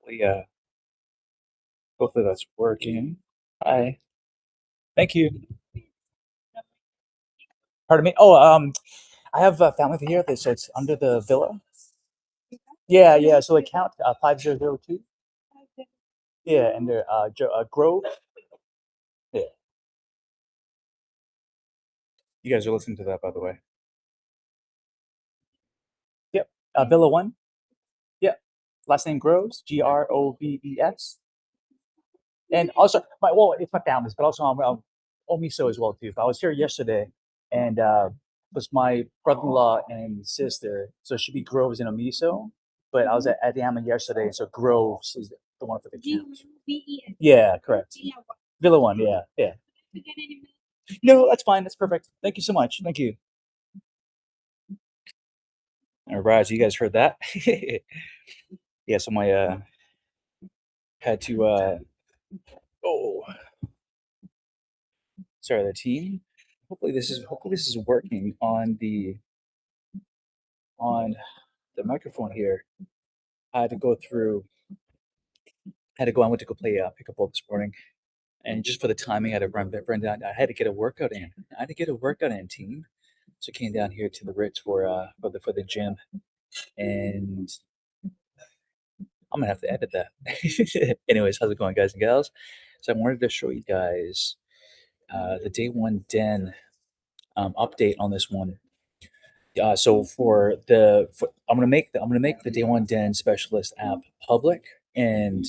Hopefully, hopefully that's working. Hi. Thank you. Pardon me. Oh, I have a family here, so it's under the villa. Yeah, yeah. So account 5002. Yeah, and they're Grove. Yeah. You guys are listening to that, by the way. Yep. Villa One. Yep. Last name Groves. Groves. And also, it's my family's, but also I'm Omeasoo as well too. I was here yesterday, and was my brother-in-law and sister, so it should be Groves and Omeasoo. But I was at the Hammond yesterday, so Groves is the one for the count. Yeah, correct. Villa One, yeah, yeah. No, that's fine. That's perfect. Thank you so much. Thank you. All right, so you guys heard that? Yeah, so my had to oh sorry, the team. Hopefully this is working on the microphone here. I had to go through I went to go play pickleball this morning, and just for the timing, I had to run down. I had to get a workout in. I had to get a workout in, team. So I came down here to the Ritz for the gym, and I'm gonna have to edit that. Anyways, how's it going, guys and gals? So I wanted to show you guys the day one den update on this one. So I'm gonna make the day one den specialist app public, and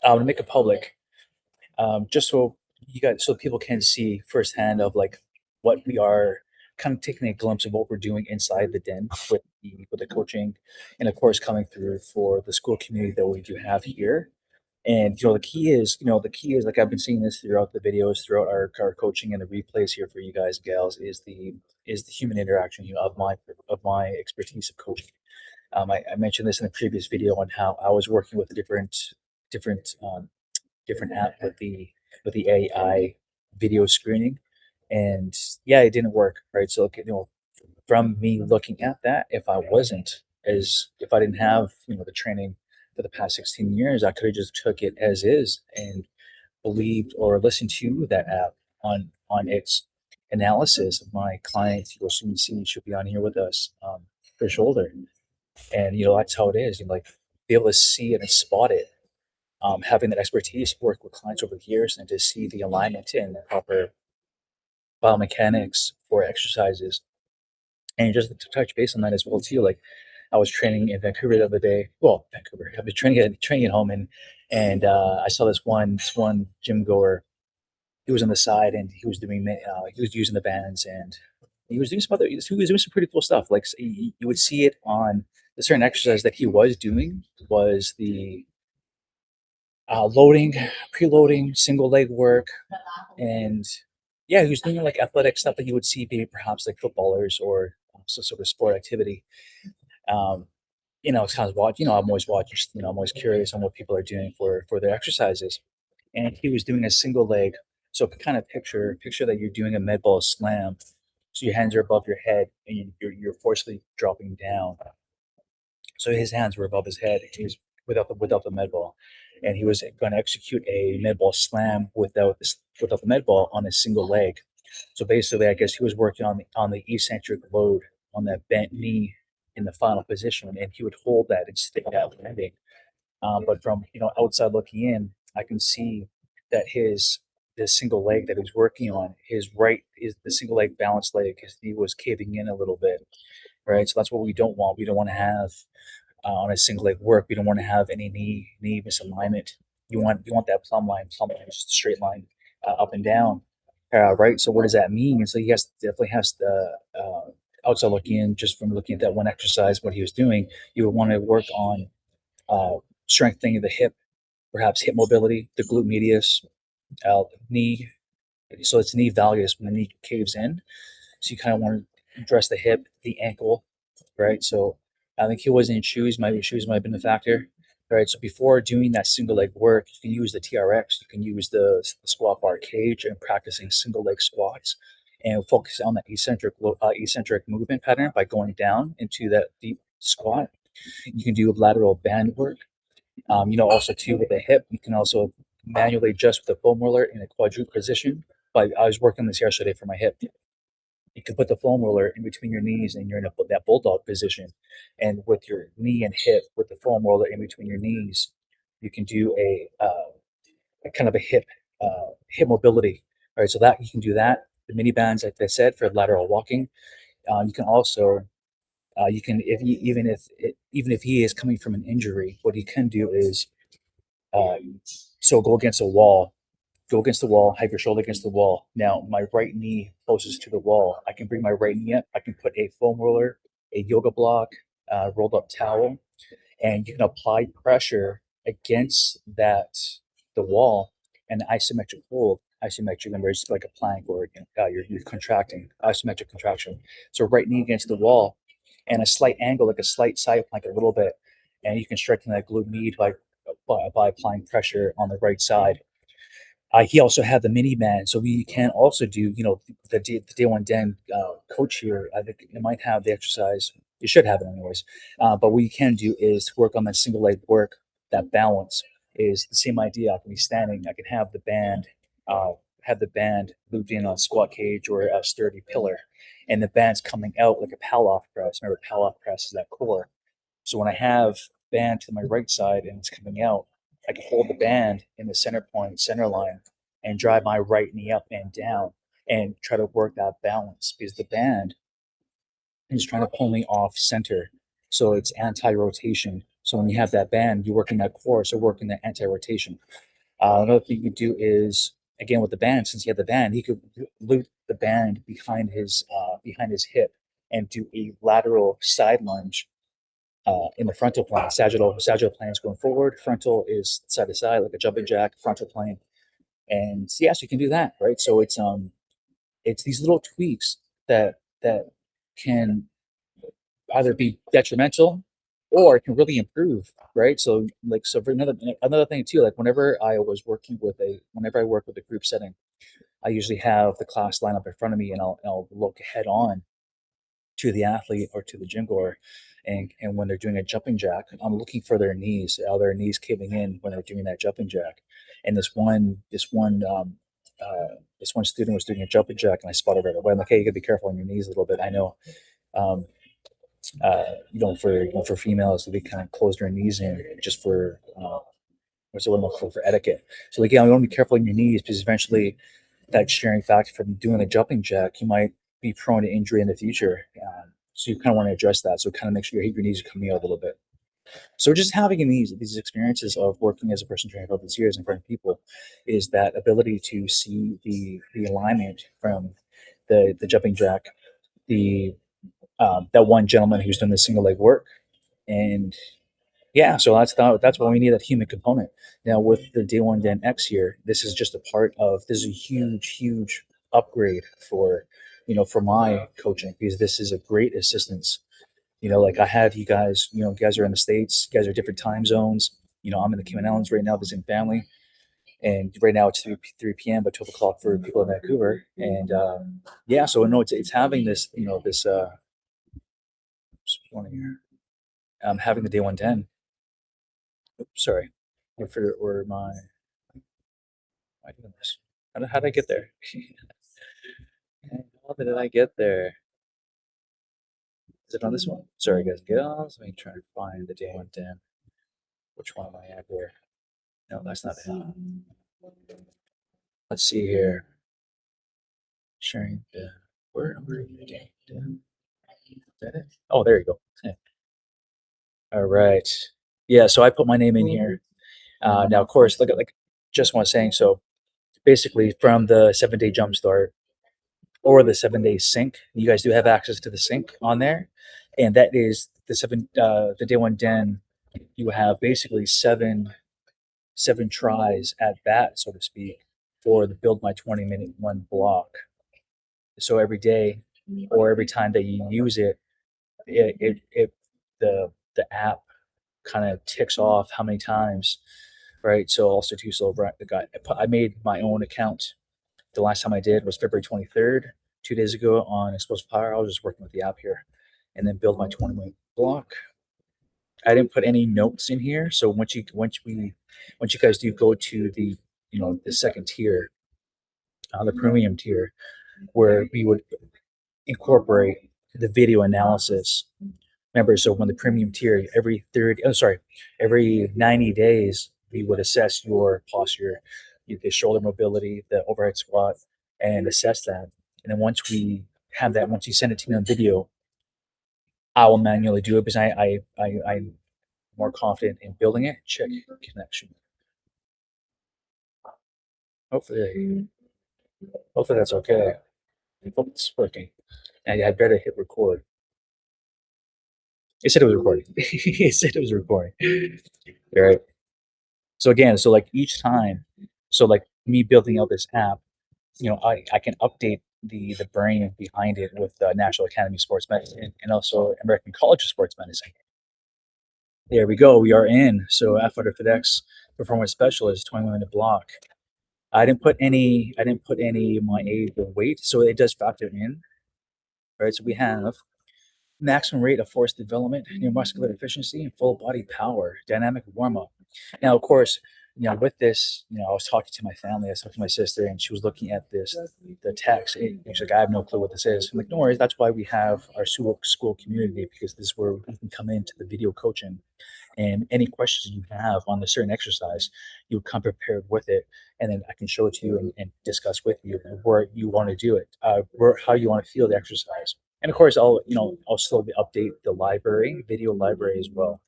I'm gonna make it public, just so so people can see firsthand of like what we are kind of taking a glimpse of what we're doing inside the den with the coaching, and of course coming through for the school community that we do have here. And the key is like I've been seeing this throughout the videos, throughout our coaching and the replays here for you guys and gals is the human interaction, of my expertise of coaching. I mentioned this in a previous video on how I was working with a different different app with the AI video screening, and yeah, it didn't work, right? So from me looking at that, if I didn't have the training for the past 16 years, I could have just took it as is and believed or listened to that app on its analysis of my clients. You'll soon see should be on here with us, for shoulder, and that's how it is. Like be able to see it and spot it, having that expertise, work with clients over the years, and to see the alignment and the proper biomechanics for exercises. And just to touch base on that as well too, like I was training in Vancouver the other day. Well, Vancouver. I've been training at home, and I saw this one gym goer. He was on the side, and he was using the bands, and he was doing some pretty cool stuff. Like you would see it on the certain exercise that he was doing was the loading, preloading, single leg work, and yeah, he was doing like athletic stuff that you would see maybe perhaps like footballers or some sort of sport activity. Um, it's kind of I'm always watching. I'm always curious on what people are doing for their exercises, and he was doing a single leg. So kind of picture that you're doing a med ball slam. So your hands are above your head, and you're forcefully dropping down. So his hands were above his head. He was without the med ball, and he was going to execute a med ball slam without the med ball on a single leg. So basically, I guess he was working on the eccentric load on that bent knee in the final position, and he would hold that and stick that landing. But from outside looking in, I can see that the single leg that he was working on, his right is the single leg balanced leg. His knee was caving in a little bit, right? So that's what we don't want. We don't want to have on a single leg work. We don't want to have any knee misalignment. You want that plumb line, just a straight line up and down, right? So what does that mean? And so he definitely has the outside looking in, just from looking at that one exercise, what he was doing. You would want to work on uh, strengthening the hip, perhaps hip mobility, the glute medius, knee. So it's knee valgus when the knee caves in. So you kind of want address the hip, the ankle, right? So I think he was in shoes. Maybe shoes might have been a factor, right? So before doing that single leg work, you can use the TRX. You can use the squat bar cage and practicing single leg squats, and focus on that eccentric movement pattern by going down into that deep squat. You can do lateral band work. Also too with the hip, you can also manually adjust the foam roller in a quadruped position. But I was working this yesterday for my hip. You can put the foam roller in between your knees and you're in that bulldog position. And with your knee and hip, with the foam roller in between your knees, you can do a kind of a hip mobility. All right, so that you can do that. The mini bands, like I said, for lateral walking. You can also you can if you, even if he is coming from an injury, what he can do is so go against the wall, have your shoulder against the wall. Now, my right knee closest to the wall. I can bring my right knee up. I can put a foam roller, a yoga block, rolled up towel, and you can apply pressure against the wall, and isometric hold. Isometric, remember, it's like a plank or you're contracting, isometric contraction. So right knee against the wall, and a slight angle, like a slight side plank, a little bit, and you can strengthen that glute med by applying pressure on the right side. He also had the mini band, so we can also do, the day one den coach here. I think it might have the exercise. You should have it anyways. But what you can do is work on that single leg work. That balance is the same idea. I can be standing. I can have the band looped in on a squat cage or a sturdy pillar, and the band's coming out like a Palloff press. Remember, Palloff press is that core. So when I have band to my right side and it's coming out, I can hold the band in the center point, center line, and drive my right knee up and down and try to work that balance because the band is trying to pull me off center. So it's anti-rotation. So when you have that band, you're working that core, so working that anti-rotation. Another thing you could do is again with the band, since he had the band, he could loop the band behind his hip and do a lateral side lunge in the frontal plane. Sagittal plane is going forward. Frontal is side to side, like a jumping jack. Frontal plane, and yes, you can do that, right? So it's these little tweaks that can either be detrimental or it can really improve, right? So for another thing too, like whenever I work with a group setting, I usually have the class line up in front of me and I'll look head on to the athlete or to the gym goer. And when they're doing a jumping jack, I'm looking for their knees. Are their knees caving in when they're doing that jumping jack? And this one student was doing a jumping jack, and I spotted right away. I'm like, hey, you gotta be careful on your knees a little bit. I know, um, for females, they kind of close their knees in just for what's the word for etiquette. So like, yeah, you want to be careful on your knees because eventually that sharing factor from doing a jumping jack, you might be prone to injury in the future. So you kind of want to address that. So kind of make sure your knees are coming out a little bit. So just having these experiences of working as a personal trainer for all these years in front of people is that ability to see the alignment from the jumping jack, the that one gentleman who's done the single leg work, and yeah, so that's why we need that human component. Now with the Day One Den X here, this is just a part of this is a huge upgrade for my coaching because this is a great assistance. Like I have you guys, you guys are in the States, you guys are different time zones. I'm in the Cayman Islands right now visiting family. And right now it's 3 p.m., but 12 o'clock for people in Vancouver. And yeah, so no, it's having this here. Having the Day One Den. Oops, sorry. Or my goodness. How did I get there? How did I get there? Is it on this one? Sorry, guys. Let me try to find the Day One Den. Which one am I at here? No, that's not it. Let's see here. Sharing the where are you? Den? Is that it? Oh, there you go. All right. Yeah, so I put my name in here. Now, of course, look at like just one saying. So basically, from the 7 day jump start or the 7 day sync, you guys do have access to the sync on there, and that is the Day One Den. You have basically seven tries at bat, so to speak, for the build my 20-minute one block. So every day or every time that you use it, it the app kind of ticks off how many times, right? So also too, so I made my own account. The last time I did was February 23rd, 2 days ago on Explosive Power. I was just working with the app here, and then build my 20-minute block. I didn't put any notes in here, so once you guys do go to the the second tier, the premium tier, where we would incorporate the video analysis. Remember, so when the premium tier, every 90 days, we would assess your posture, the shoulder mobility, the overhead squat, and assess that. And then once we have that, once you send it to me on video, I will manually do it because I'm more confident in building it. Check connection. Hopefully, hopefully that's okay. I hope it's working. And I better hit record. It said it was recording. It said it was recording. All right. So again, so like each time, so like me building out this app, I can update the brain behind it with the National Academy of Sports Medicine and also American College of Sports Medicine. There we go. We are in. So Athletic FedEx Performance Specialist, 20-minute block. I didn't put any. I didn't put any of my aid or weight, so it does factor in, right? So we have maximum rate of force development, neuromuscular efficiency, and full body power, dynamic warm up. Now, of course, with this, I was talking to my family, I was talking to my sister, and she was looking at the text. And she's like, I have no clue what this is. I'm like, no worries. That's why we have our school community, because this is where we can come into the video coaching. And any questions you have on a certain exercise, you come prepared with it, and then I can show it to you and discuss with you where you want to do it, how you want to feel the exercise. And of course, I'll still update the library, video library as well.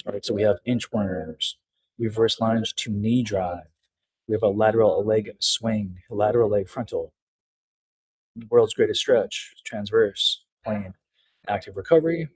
All right, so we have inchworms, reverse lunge to knee drive. We have a lateral leg swing, lateral leg frontal, world's greatest stretch, transverse, plane, active recovery.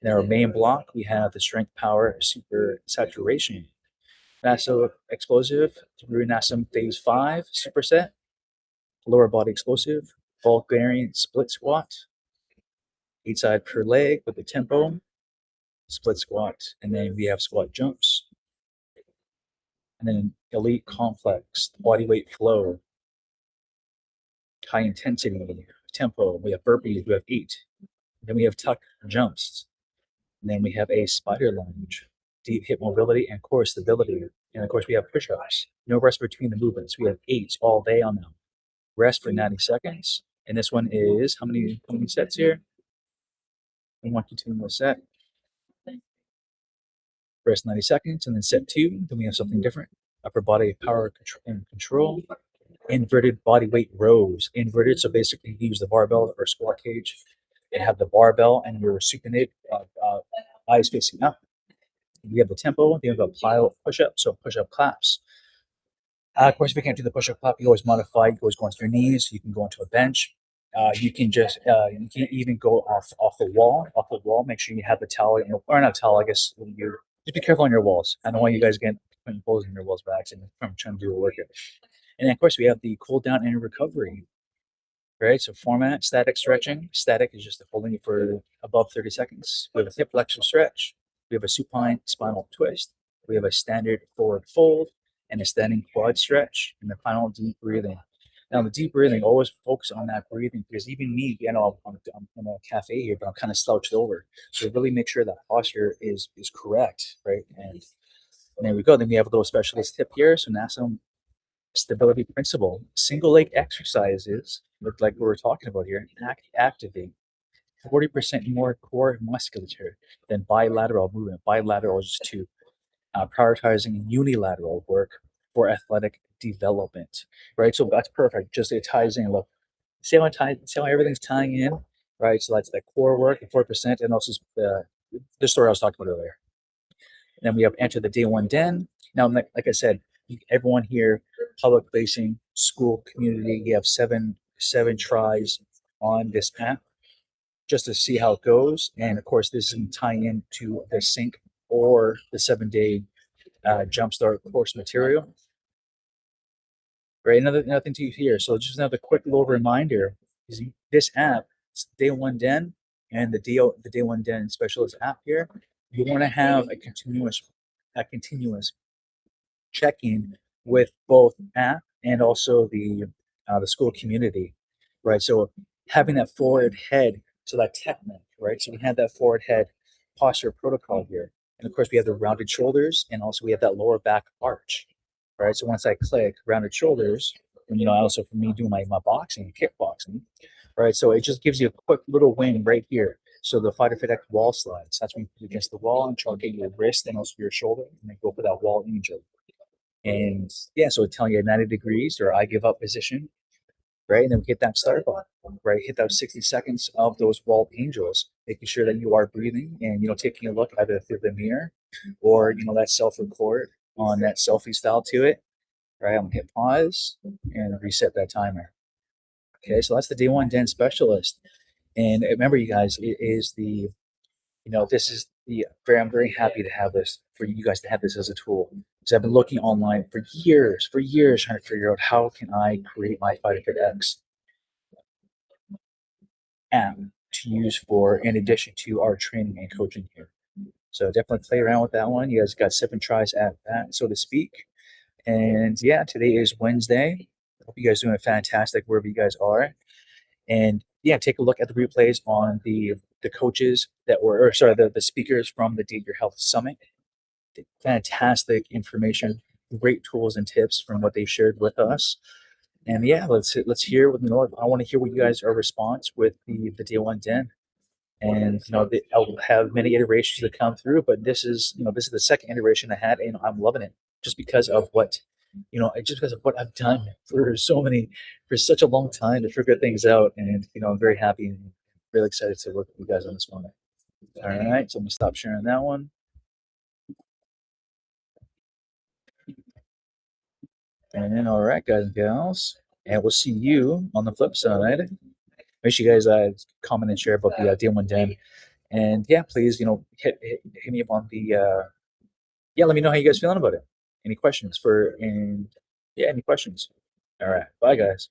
In our main block, we have the strength power super saturation. NASM explosive through NASM phase 5 superset, lower body explosive, bulk bearing split squat, 8 side per leg with the tempo, split squat, and then we have squat jumps, and then elite complex, body weight flow, high intensity, tempo. We have burpees, we have 8. Then we have tuck jumps. And then we have a spider lunge, deep hip mobility and core stability. And of course, we have push-ups. No rest between the movements. We have 8 all day on them. Rest for 90 seconds. And this one is how many sets here? 1, 2, 2 more set. Rest 90 seconds, and then set 2. Then we have something different. Upper body power and control. Inverted body weight rows. Inverted, so basically you use the barbell or squat cage and have the barbell and your supinate eyes facing up. We have the tempo. We have a plyo push-up, so push-up claps. Of course, if you can't do the push-up clap, you always modify. You always go onto your knees. You can go into a bench. You can even go off the wall. Off the wall, make sure you have the towel, or not towel. I guess you just be careful on your walls. I don't want you guys getting putting holes in your walls by accident from trying to do a workout. And then, of course, we have the cool down and recovery. Right, so format, static stretching. Static is just holding it for above 30 seconds. We have a hip flexor stretch. We have a supine spinal twist. We have a standard forward fold and a standing quad stretch. And the final deep breathing. Now, the deep breathing, always focus on that breathing, because even me, I'm in a cafe here, but I'm kind of slouched over. So really make sure that posture is correct, right? And there we go. Then we have a little specialist tip here. So NASM stability principle, single leg exercises, like we were talking about here, activate 40% more core musculature than bilateral movement. Bilateral is to prioritizing unilateral work for athletic development, right? So that's perfect. Just it ties in. Look, see how everything's tying in, right? So that's the core work, the 4%, and also the story I was talking about earlier. And then we have enter the day one den. Now, like I said, everyone here, public facing, school, community, you have seven tries on this app just to see how it goes. And of course, this is tying into the sync or the 7-day jumpstart course material. Right, another thing to here. So just another quick little reminder: using this app, Day One Den, and the Day One Den Specialist app here, you want to have a continuous check-in with both app and also the school community, right? So having that forward head, so that technique, right? So we had that forward head posture protocol here, and of course we have the rounded shoulders, and also we have that lower back arch, right? So once I click rounded shoulders, and also for me doing my boxing, kickboxing, right? So it just gives you a quick little wing right here. So the fighter fit X wall slides. That's when you put against the wall and try to get your wrist and also your shoulder, and then go for that wall angel. And yeah, so it telling you 90 degrees or I give up position, right? And then we hit that start button, right? Hit those 60 seconds of those wall angels, making sure that you are breathing and, taking a look either through the mirror or, that self record on that selfie style to it, right? I'm gonna hit pause and reset that timer. Okay, so that's the Day One Den Specialist. And remember, you guys, it is this is I'm very happy to have this for you guys to have this as a tool because I've been looking online for years, trying to figure out how can I create my Fighter Fit X app to use for in addition to our training and coaching here. So definitely play around with that one. You guys got 7 tries at that, so to speak. And yeah, today is Wednesday. Hope you guys doing fantastic wherever you guys are. And yeah, take a look at the replays on the coaches that were, or sorry, the speakers from the Date Your Health Summit. Fantastic information, great tools and tips from what they shared with us. And yeah, let's hear what I want to hear what you guys are response with the Day One Den. And I'll have many iterations to come through, but this is the second iteration I had, and I'm loving it just because of what I've done for such a long time to figure things out. And I'm very happy and really excited to work with you guys on this one. All right, so I'm gonna stop sharing that one. And then, all right, guys and gals, and we'll see you on the flip side. Make sure you guys comment and share about the DM1 Den. And yeah, please, hit me up on the yeah. Let me know how you guys feeling about it. Any questions for and yeah, any questions? All right, bye guys.